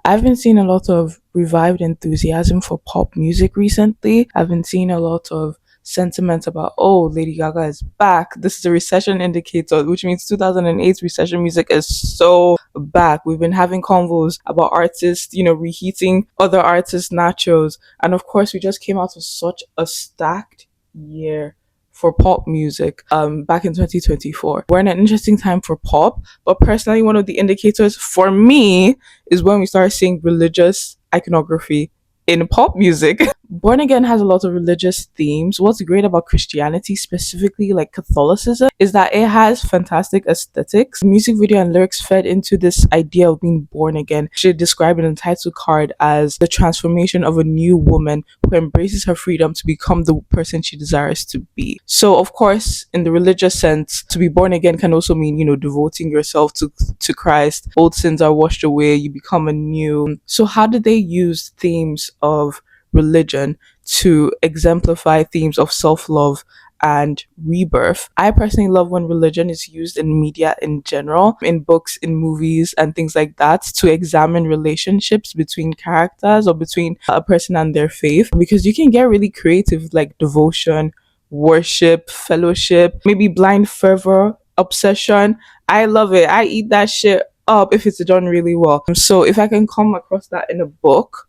I've been seeing a lot of revived enthusiasm for pop music recently. I've been seeing a lot of sentiment about, oh, Lady Gaga is back. This is a recession indicator, which means 2008 recession music is so back. We've been having convos about artists, reheating other artists' nachos. And of course, we just came out of such a stacked year for pop music back in 2024. We're in an interesting time for pop, but personally, one of the indicators for me is when we start seeing religious iconography in pop music. Born Again has a lot of religious themes. What's great about Christianity, specifically like Catholicism, is that it has fantastic aesthetics. Music video and lyrics fed into this idea of being born again. She described in the title card as the transformation of a new woman who embraces her freedom to become the person she desires to be. So, of course, in the religious sense, to be born again can also mean, devoting yourself to Christ. Old sins are washed away, you become anew. So, how did they use themes of religion to exemplify themes of self-love and rebirth? I personally love when religion is used in media in general, in books, in movies, and things like that, to examine relationships between characters or between a person and their faith, because you can get really creative, like devotion, worship, fellowship, maybe blind fervor, obsession. I love it. I eat that shit up if it's done really well. So if I can come across that in a book,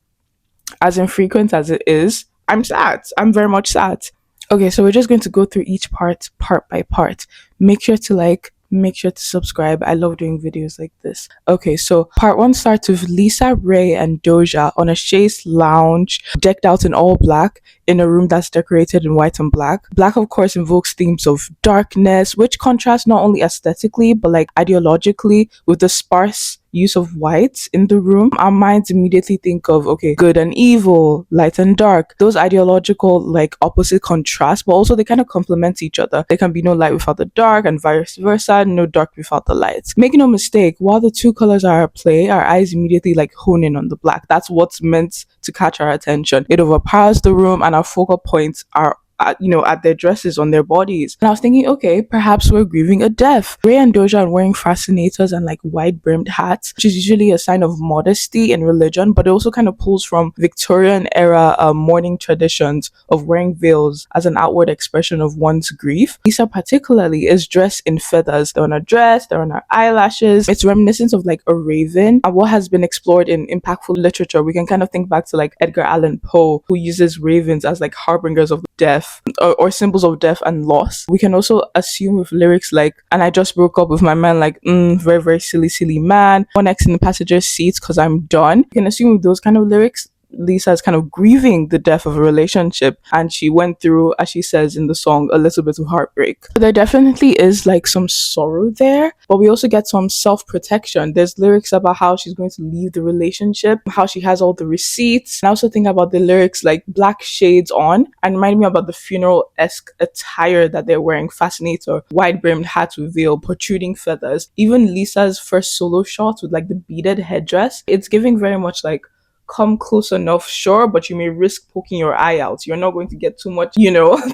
as infrequent as it is, I'm sad. I'm very much sad. Okay, so we're just going to go through each part by part. Make sure to like, make sure to subscribe. I love doing videos like this. Okay, so part one starts with Lisa, Raye, and Doja on a chaise lounge, decked out in all black, in a room that's decorated in white and black. Black, of course, invokes themes of darkness, which contrast not only aesthetically, but like ideologically with the sparse use of white in the room. Our minds immediately think of, okay, good and evil, light and dark, those ideological like opposite contrasts, but also they kind of complement each other. There can be no light without the dark and vice versa, no dark without the light. Make no mistake, while the two colors are at play, our eyes immediately like hone in on the black. That's what's meant to catch our attention. It overpowers the room and our focal points are at their dresses, on their bodies. And I was thinking, okay, perhaps we're grieving a death. Raye and Doja are wearing fascinators and like wide brimmed hats, which is usually a sign of modesty in religion, but it also kind of pulls from Victorian era mourning traditions of wearing veils as an outward expression of one's grief. Lisa particularly is dressed in feathers. They're on her dress, they're on her eyelashes. It's reminiscent of like a raven, and what has been explored in impactful literature. We can kind of think back to like Edgar Allan Poe, who uses ravens as like harbingers of death, or symbols of death and loss. We can also assume with lyrics like, and I just broke up with my man, like, very, very silly man. 1x in the passenger seat because I'm done. You can assume with those kind of lyrics, Lisa is kind of grieving the death of a relationship, and she went through, as she says in the song, a little bit of heartbreak. There definitely is like some sorrow there, but we also get some self-protection. There's lyrics about how she's going to leave the relationship, how she has all the receipts. And I also think about the lyrics like black shades on, and remind me about the funeral-esque attire that they're wearing. Fascinator, wide-brimmed hat with veil, protruding feathers. Even Lisa's first solo shot with like the beaded headdress, it's giving very much like, come close enough, sure, but you may risk poking your eye out. You're not going to get too much,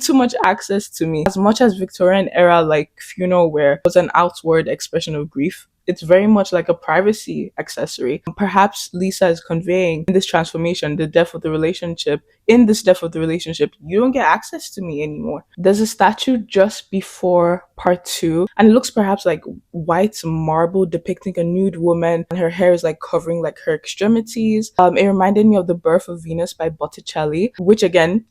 too much access to me. As much as Victorian era like funeral wear was an outward expression of grief, it's very much like a privacy accessory. Perhaps Lisa is conveying in this transformation, the death of the relationship. In this death of the relationship, you don't get access to me anymore. There's a statue just before part two, and it looks perhaps like white marble depicting a nude woman, and her hair is like covering like her extremities. It reminded me of The Birth of Venus by Botticelli, which again,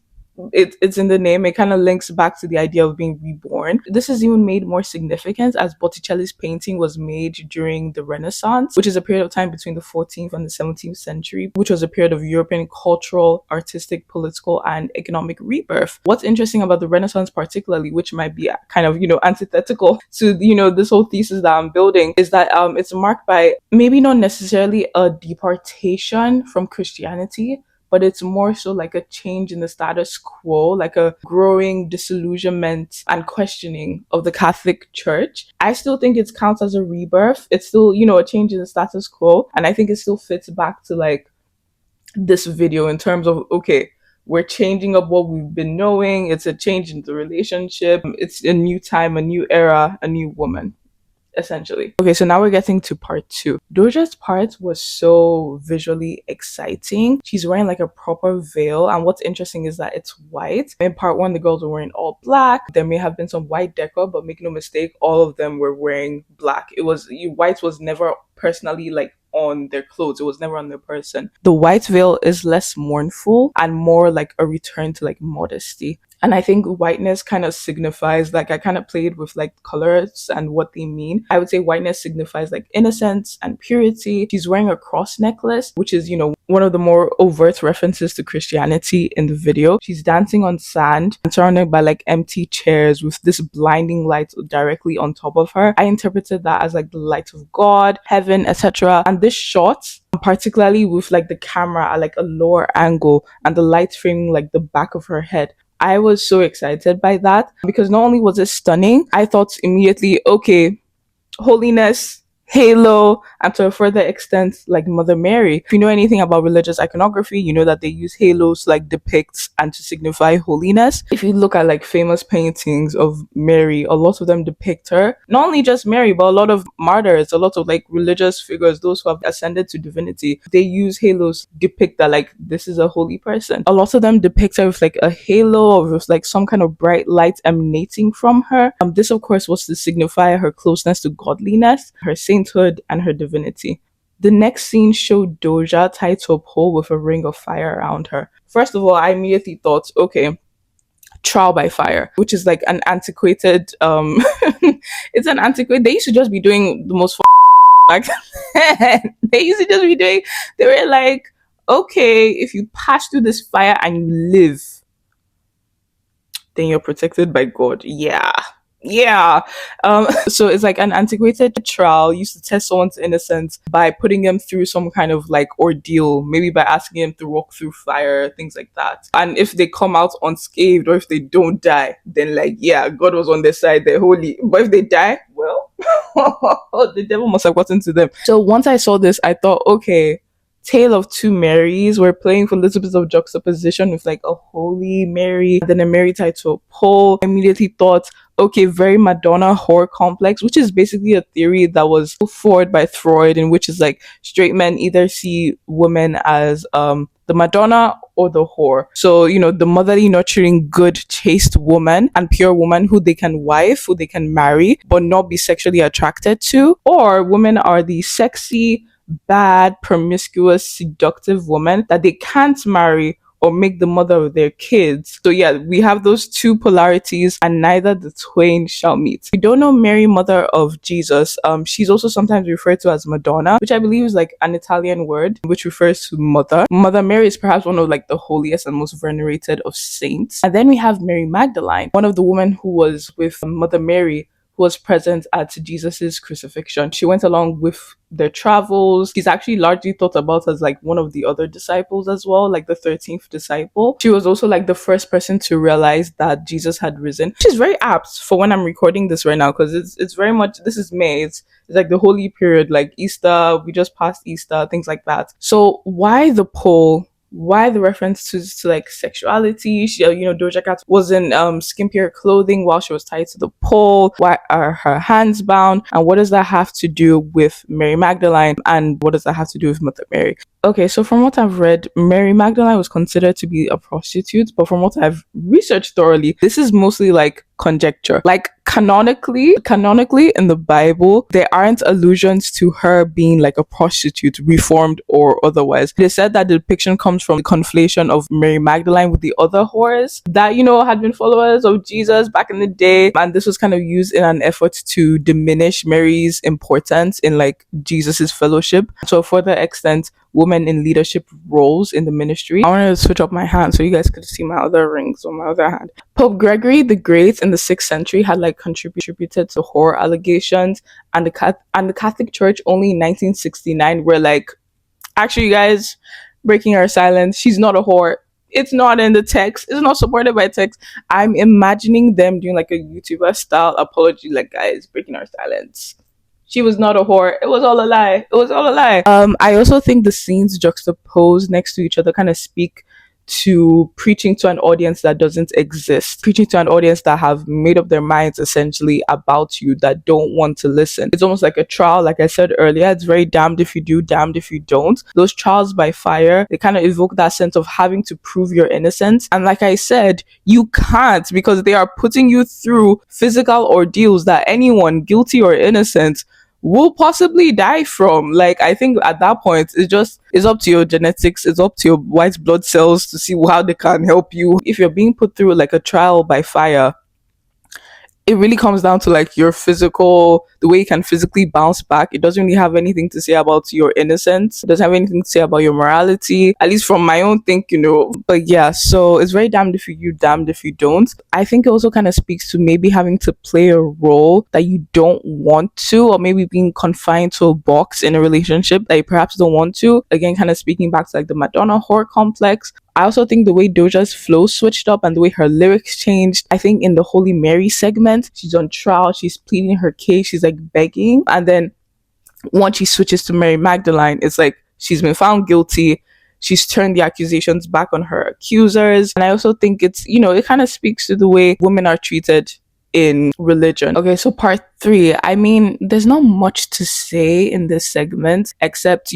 it's in the name. It kind of links back to the idea of being reborn. This is even made more significant as Botticelli's painting was made during the Renaissance, which is a period of time between the 14th and the 17th century, which was a period of European cultural, artistic, political, and economic rebirth. What's interesting about the Renaissance particularly, which might be kind of, antithetical to, this whole thesis that I'm building, is that it's marked by maybe not necessarily a departation from Christianity, but it's more so like a change in the status quo, like a growing disillusionment and questioning of the Catholic Church. I still think it counts as a rebirth. It's still, a change in the status quo. And I think it still fits back to like this video in terms of, okay, we're changing up what we've been knowing. It's a change in the relationship. It's a new time, a new era, a new woman. essentially. Okay, so now we're getting to part two. Doja's part was so visually exciting. She's wearing like a proper veil, and what's interesting is that it's white. In part one, the girls were wearing all black. There may have been some white decor, but make no mistake, all of them were wearing black. White was never personally like on their clothes. It was never on their person. The white veil is less mournful and more like a return to like modesty. And I think whiteness kind of signifies, like, I kind of played with like colors and what they mean. I would say whiteness signifies like innocence and purity. She's wearing a cross necklace, which is, one of the more overt references to Christianity in the video. She's dancing on sand and surrounded by like empty chairs with this blinding light directly on top of her. I interpreted that as like the light of God, heaven, etc. And this shot, particularly with like the camera at like a lower angle and the light framing like the back of her head, I was so excited by that because not only was it stunning, I thought immediately, okay, holiness, halo, and to a further extent, like Mother Mary. If you know anything about religious iconography, you know that they use halos to like depict and to signify holiness. If you look at like famous paintings of Mary, a lot of them depict her, not only just Mary, but a lot of martyrs, a lot of like religious figures, those who have ascended to divinity. They use halos to depict that like this is a holy person. A lot of them depict her with like a halo or with like some kind of bright light emanating from her. This of course was to signify her closeness to godliness, her sainthood, and her divinity. The next scene showed Doja tied to a pole with a ring of fire around her. First of all, I immediately thought, okay, trial by fire, which is like an antiquated it's an antiquated, they used to just be doing the most like they used to just be doing, they were like, okay, if you pass through this fire and you live, then you're protected by God. Yeah. So it's like an antiquated trial used to test someone's innocence by putting them through some kind of like ordeal, maybe by asking them to walk through fire, things like that. And if they come out unscathed or if they don't die, then like, yeah, God was on their side, they're holy. But if they die, well, the devil must have gotten to them. So once I saw this, I thought, okay, Tale of Two Marys. We're playing for a little bit of juxtaposition with like a Holy Mary, then a Mary tied to a pole. I immediately thought, okay, very Madonna horror complex, which is basically a theory that was put forward by Freud, in which is like straight men either see women as the Madonna or the whore. So, the motherly, nurturing, good, chaste woman and pure woman who they can wife, who they can marry, but not be sexually attracted to. Or women are the sexy, bad, promiscuous, seductive woman that they can't marry or make the mother of their kids. So yeah, we have those two polarities and neither the twain shall meet. We don't know Mary, mother of Jesus. She's also sometimes referred to as Madonna, which I believe is like an Italian word which refers to mother. Mother Mary is perhaps one of like the holiest and most venerated of saints. And then we have Mary Magdalene, one of the women who was with Mother Mary, who was present at Jesus's crucifixion. She went along with their travels. She's actually largely thought about as like one of the other disciples as well, like the 13th disciple. She was also like the first person to realize that Jesus had risen, which is very apt for when I'm recording this right now, because it's very much, this is May, it's like the holy period, like Easter, we just passed Easter, things like that. So why the pole? Why the reference to like sexuality? She, Doja Cat was in skimpier clothing while she was tied to the pole. Why are her hands bound? And what does that have to do with Mary Magdalene? And what does that have to do with Mother Mary? Okay, so from what I've read, Mary Magdalene was considered to be a prostitute, but from what I've researched thoroughly, this is mostly like conjecture. Like canonically in the Bible, there aren't allusions to her being like a prostitute, reformed or otherwise. They said that the depiction comes from the conflation of Mary Magdalene with the other whores that, had been followers of Jesus back in the day. And this was kind of used in an effort to diminish Mary's importance in like Jesus's fellowship. To a further extent, women in leadership roles in the ministry. I wanted to switch up my hand so you guys could see my other rings on my other hand. Pope Gregory the Great in the 6th century had like contributed to horror allegations, and the Catholic Church only in 1969 were like, actually, you guys, breaking our silence. She's not a whore. It's not in the text. It's not supported by text. I'm imagining them doing like a YouTuber style apology, like, guys, breaking our silence. She was not a whore. It was all a lie. I also think the scenes juxtaposed next to each other kind of speak to preaching to an audience that doesn't exist, preaching to an audience that have made up their minds essentially about you, that don't want to listen. It's almost like a trial, like I said earlier. It's very damned if you do, damned if you don't. Those trials by fire, they kind of evoke that sense of having to prove your innocence. And like I said, you can't, because they are putting you through physical ordeals that anyone, guilty or innocent, will possibly die from. Like, I think at that point it's up to your genetics, it's up to your white blood cells to see how they can help you. If you're being put through like a trial by fire, it really comes down to like your physical, the way you can physically bounce back. It doesn't really have anything to say about your innocence. It doesn't have anything to say about your morality, at least from my own think. But yeah, so it's very damned if you do, damned if you don't. I think it also kind of speaks to maybe having to play a role that you don't want to, or maybe being confined to a box in a relationship that you perhaps don't want to. Again, kind of speaking back to like the Madonna horror complex. I also think the way Doja's flow switched up and the way her lyrics changed. I think in the Holy Mary segment, she's on trial, she's pleading her case, she's like begging. And then once she switches to Mary Magdalene, it's like she's been found guilty. She's turned the accusations back on her accusers. And I also think it kind of speaks to the way women are treated in religion. Okay, so part 3. I mean, there's not much to say in this segment except,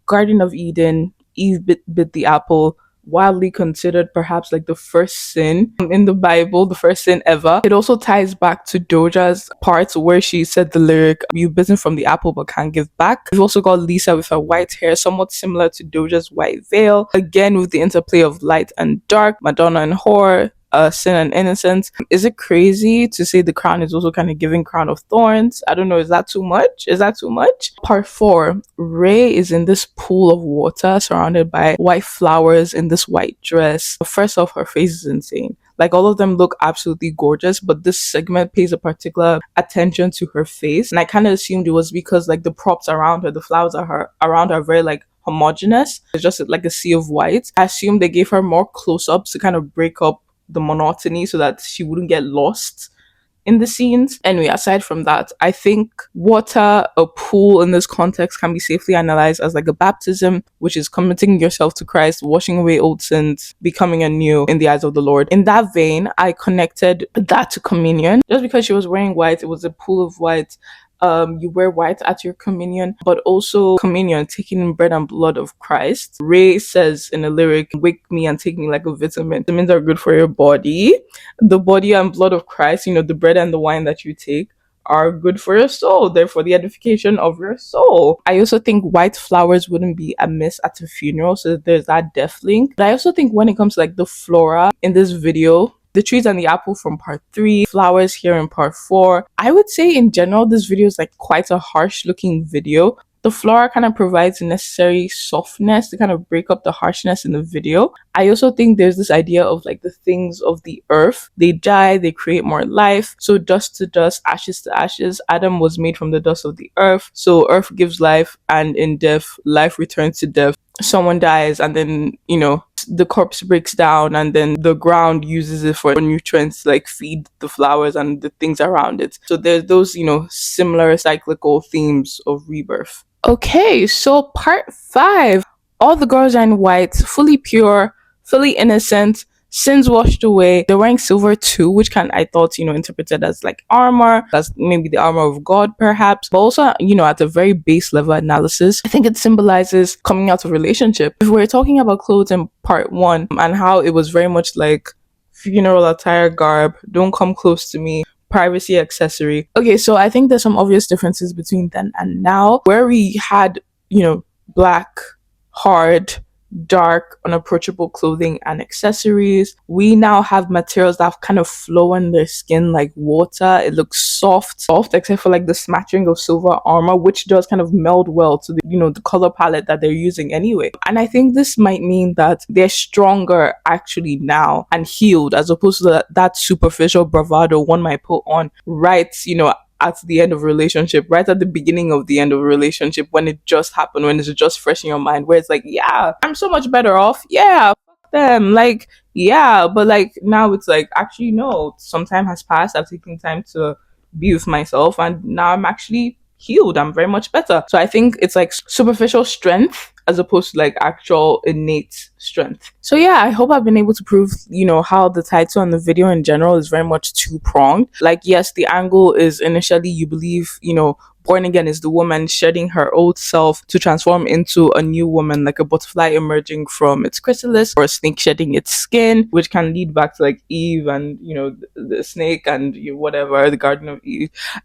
Garden of Eden, Eve bit the apple, widely considered perhaps like the first sin in the Bible, the first sin ever. It also ties back to Doja's parts where she said the lyric, "You've bitten from the apple but can't give back." We've also got Lisa with her white hair, somewhat similar to Doja's white veil. Again, with the interplay of light and dark, Madonna and horror, sin and innocence. Is it crazy to say the crown is also kind of giving crown of thorns? I don't know. Is that too much? Part 4. Raye is in this pool of water surrounded by white flowers in this white dress. First off, her face is insane. Like, all of them look absolutely gorgeous, but this segment pays a particular attention to her face. And I kind of assumed it was because like the props around her, the flowers around her are very like homogenous. It's just like a sea of white. I assumed they gave her more close-ups to kind of break up the monotony so that she wouldn't get lost in the scenes. Anyway, aside from that, I think water, a pool in this context, can be safely analyzed as like a baptism, which is committing yourself to Christ, washing away old sins, becoming anew in the eyes of the Lord. In that vein, I connected that to communion. Just because she was wearing white, it was a pool of white. You wear white at your communion, but also communion, taking in bread and blood of Christ. Raye says in a lyric, "Wake me and take me like a vitamin." Vitamins are good for your body. The body and blood of Christ, the bread and the wine that you take, are good for your soul, therefore the edification of your soul. I also think white flowers wouldn't be amiss at a funeral, so there's that death link. But I also think when it comes to like the flora in this video, the trees and the apple from part 3, flowers here in part 4. I would say in general, this video is like quite a harsh looking video. The flora kind of provides the necessary softness to kind of break up the harshness in the video. I also think there's this idea of like the things of the earth. They die, they create more life. So dust to dust, ashes to ashes. Adam was made from the dust of the earth. So earth gives life, and in death, life returns to death. Someone dies, and then, the corpse breaks down, and then the ground uses it for nutrients to like feed the flowers and the things around it. So there's those, similar cyclical themes of rebirth. Okay, so part 5. All the girls are in white, fully pure, fully innocent, sins washed away. They're wearing silver too, which I thought, interpreted as like armor, as maybe the armor of God perhaps. But also, at a very base level analysis, I think it symbolizes coming out of a relationship. If we're talking about clothes in part 1 and how it was very much like funeral attire garb, don't come close to me, privacy accessory. Okay, so I think there's some obvious differences between then and now, where we had, black, hard, dark, unapproachable clothing and accessories. We now have materials that have kind of flow on their skin like water. It looks soft, except for like the smattering of silver armor, which does kind of meld well to the color palette that they're using anyway. And I think this might mean that they're stronger actually now and healed, as opposed to that superficial bravado one might put on right, at the end of a relationship, right at the beginning of the end of a relationship, when it just happened, when it's just fresh in your mind, where it's like, yeah, I'm so much better off. Yeah, fuck them. Like, yeah, but like now it's like, actually, no, some time has passed. I've taken time to be with myself, and now I'm actually healed. I'm very much better. So I think it's like superficial strength as opposed to like actual innate strength. So yeah, I hope I've been able to prove, how the title and the video in general is very much two pronged. Like, yes, the angle is initially you believe, born again is the woman shedding her old self to transform into a new woman, like a butterfly emerging from its chrysalis, or a snake shedding its skin, which can lead back to like Eve and, the snake and whatever, the Garden of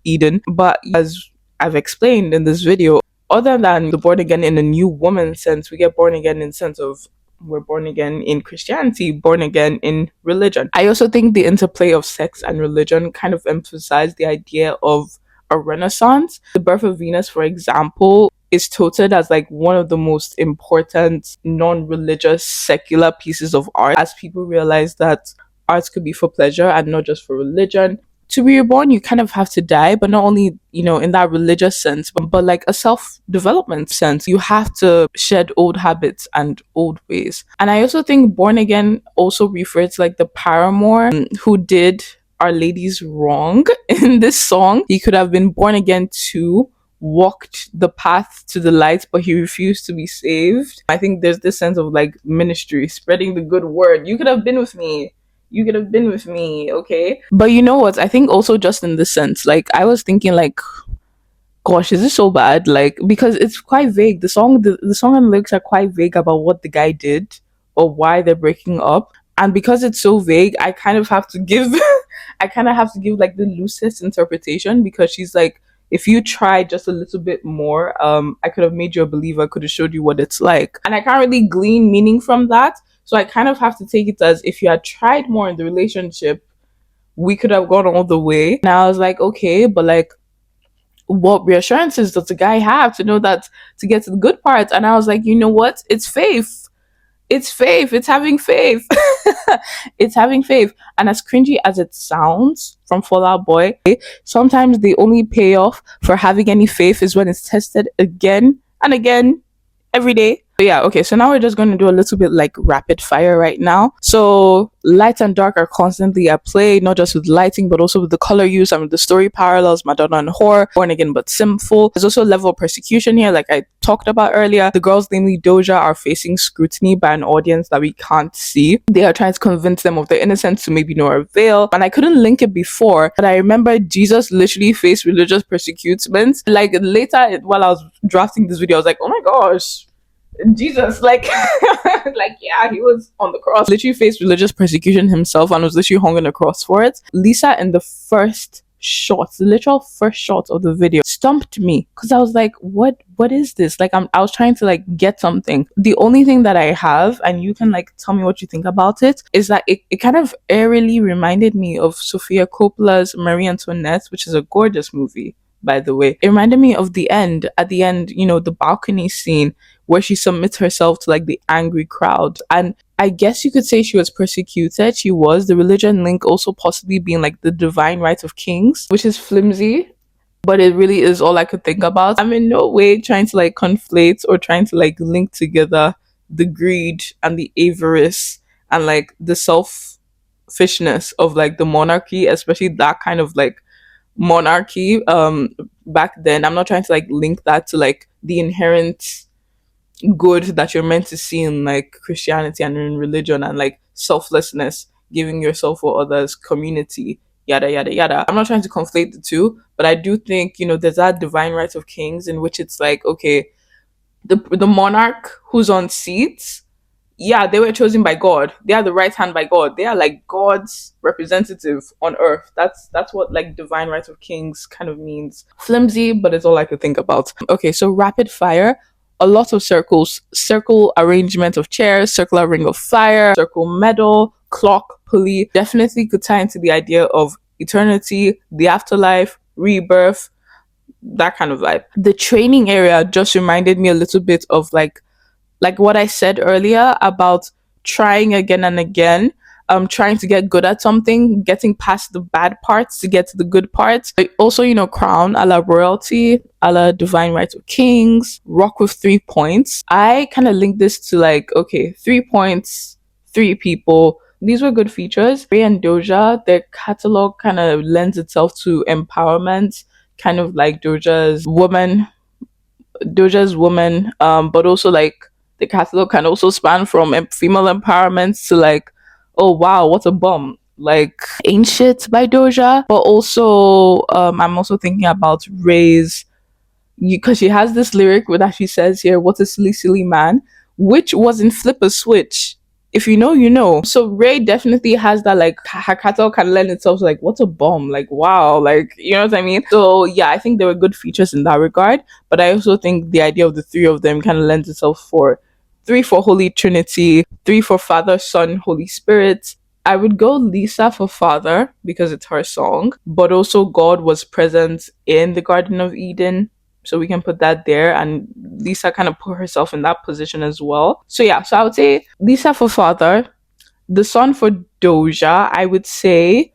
Eden. But as I've explained in this video, other than the born again in a new woman sense, we get born again in sense of we're born again in Christianity, born again in religion. I also think the interplay of sex and religion kind of emphasized the idea of a renaissance. The birth of Venus, for example, is touted as like one of the most important non-religious secular pieces of art, as people realize that arts could be for pleasure and not just for religion. To be reborn, you kind of have to die, but not only, in that religious sense, but like a self development sense. You have to shed old habits and old ways. And I also think born again also refers to like the paramour who did Our Lady's wrong in this song. He could have been born again too, walked the path to the light, but he refused to be saved. I think there's this sense of like ministry, spreading the good word. You could have been with me. You could have been with me, okay? But you know what? I think also just in this sense, like I was thinking like, gosh, is this so bad? Like, because it's quite vague. The song and lyrics are quite vague about what the guy did or why they're breaking up. And because it's so vague, I kind of have to give I kind of have to give like the loosest interpretation, because she's like, if you tried just a little bit more, I could have made you a believer, could have showed you what it's like. And I can't really glean meaning from that. So I kind of have to take it as, if you had tried more in the relationship, we could have gone all the way. And I was like, okay, but like, what reassurances does the guy have to know that, to get to the good parts? And I was like, you know what? It's faith. It's faith. It's having faith. It's having faith. And as cringy as it sounds from Fall Out Boy, sometimes the only payoff for having any faith is when it's tested again and again every day. But yeah, okay, so now we're just going to do a little bit like rapid fire right now. So light and dark are constantly at play, not just with lighting, but also with the color use and with the story parallels, Madonna and Whore, Born Again but Sinful. There's also a level of persecution here, like I talked about earlier. The girls, namely Doja, are facing scrutiny by an audience that we can't see. They are trying to convince them of their innocence to maybe no avail. And I couldn't link it before, but I remember Jesus literally faced religious persecution. Like later, while I was drafting this video, I was like, oh my gosh, Jesus, like, like, yeah, he was on the cross, literally faced religious persecution himself and was literally hung on a cross for it. Lisa, in the first shot, the literal first shot of the video, stumped me, because I was like, what is this? Like, I was trying to like get something. The only thing that I have, and you can like tell me what you think about it, is that it kind of eerily reminded me of Sofia Coppola's Marie Antoinette, which is a gorgeous movie, by the way. It reminded me of the end, at the end, the balcony scene where she submits herself to like the angry crowd. And I guess you could say she was persecuted. She was. The religion link also possibly being like the divine right of kings, which is flimsy, but it really is all I could think about. I'm in no way trying to like conflate or trying to like link together the greed and the avarice and like the selfishness of like the monarchy, especially that kind of like monarchy back then. I'm not trying to like link that to like the inherent good that you're meant to see in like Christianity and in religion, and like selflessness, giving yourself for others, community, yada yada yada. I'm not trying to conflate the two, but I do think, there's that divine right of kings in which it's like, okay, the monarch who's on seats, yeah, they were chosen by God. They are the right hand by God. They are like God's representative on earth. That's what like divine right of kings kind of means. Flimsy, but it's all I could think about. Okay, so rapid fire. A lot of circles, circle arrangement of chairs, circular ring of fire, circle medal, clock, pulley. Definitely could tie into the idea of eternity, the afterlife, rebirth, that kind of vibe. The training area just reminded me a little bit of like what I said earlier about trying again and again, trying to get good at something, getting past the bad parts to get to the good parts. But also, crown a la royalty, a la divine right of kings, rock with 3 points. I kind of link this to like, okay, 3 points, 3 people. These were good features. Raye and Doja, their catalog kind of lends itself to empowerment, kind of like Doja's woman Doja's woman, but also like the catalog can also span from female empowerment to like, oh wow, what a bomb. Like Ain't Shit by Doja, but also I'm also thinking about Ray's, because she has this lyric where that she says here, "What a silly, silly man," which was in Flip a Switch. If you know, you know. So Ray definitely has that, like her catalog can lend itself to like, what a bomb, like wow, like you know what I mean. So yeah, I think there were good features in that regard, but I also think the idea of the three of them kind of lends itself for three for Holy Trinity, three for Father, Son, Holy Spirit. I would go Lisa for Father because it's her song, but also God was present in the Garden of Eden. So we can put that there. And Lisa kind of put herself in that position as well. So yeah, so I would say Lisa for Father, the Son for Doja, I would say,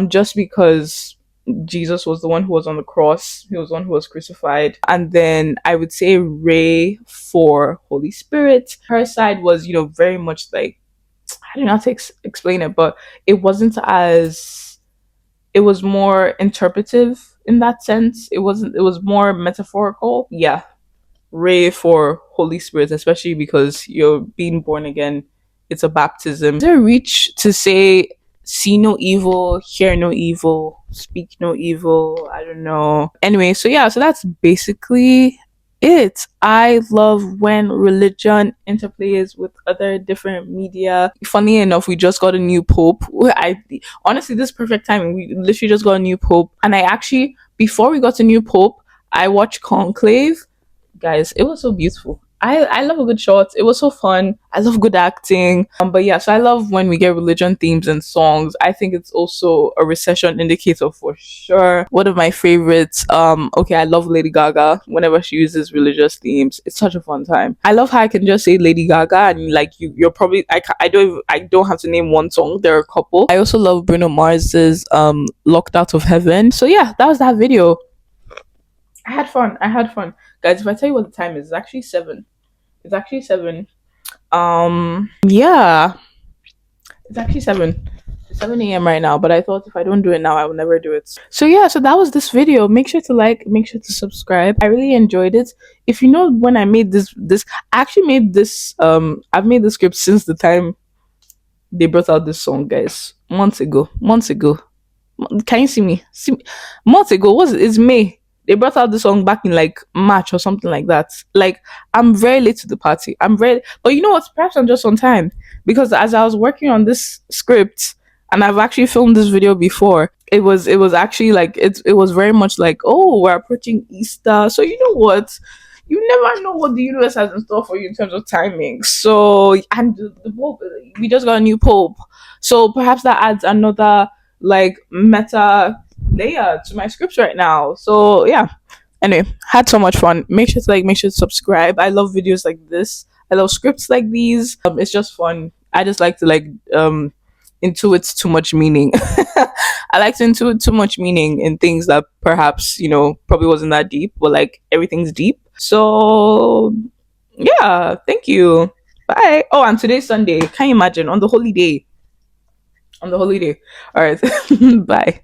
just because Jesus was the one who was on the cross, he was the one who was crucified. And then I would say Ray for Holy Spirit. Her side was, very much like, I don't know how to explain it, but it wasn't as, it was more interpretive in that sense. It was more metaphorical. Yeah. Ray for Holy Spirit, especially because you're being born again. It's a baptism. Is there a reach to say, see no evil, hear no evil, speak no evil? I don't know. Anyway, so yeah, so that's basically it. I love when religion interplays with other different media. Funny enough, we just got a new pope. I honestly, this is perfect timing. We literally just got a new pope, and I actually, before we got a new pope, I watched Conclave. Guys, it was so beautiful. I love a good shot. It was so fun. I love good acting. But yeah, so I love when we get religion themes and songs. I think it's also a recession indicator for sure. One of my favorites. Okay, I love Lady Gaga. Whenever she uses religious themes, it's such a fun time. I love how I can just say Lady Gaga and like you're probably I don't have to name one song. There are a couple. I also love Bruno Mars's Locked Out of Heaven. So yeah, that was that video. I had fun. I had fun. Guys, if I tell you what the time is, it's actually 7. It's actually 7. Yeah. It's actually 7. It's 7 a.m. right now, but I thought if I don't do it now, I will never do it. So yeah, so that was this video. Make sure to like, make sure to subscribe. I really enjoyed it. If you know when I made this I actually made this I've made the script since the time they brought out this song, guys. Months ago. Months ago. Can you see me? See me? Months ago, was it? It's May. They brought out the song back in like March or something like that. Like I'm very late to the party. I'm very, but you know what? Perhaps I'm just on time because as I was working on this script and I've actually filmed this video before, it was actually like it was very much like, oh, we're approaching Easter, so you know what? You never know what the universe has in store for you in terms of timing. So and the Pope, we just got a new Pope, so perhaps that adds another like meta layer to my scripts right now. So yeah. Anyway, had so much fun. Make sure to like, make sure to subscribe. I love videos like this. I love scripts like these. It's just fun. I just like to like intuit too much meaning. I like to intuit too much meaning in things that perhaps, probably wasn't that deep, but like everything's deep. So yeah, thank you. Bye. Oh, and today's Sunday. Can you imagine? On the holy day. On the holy day. All right. Bye.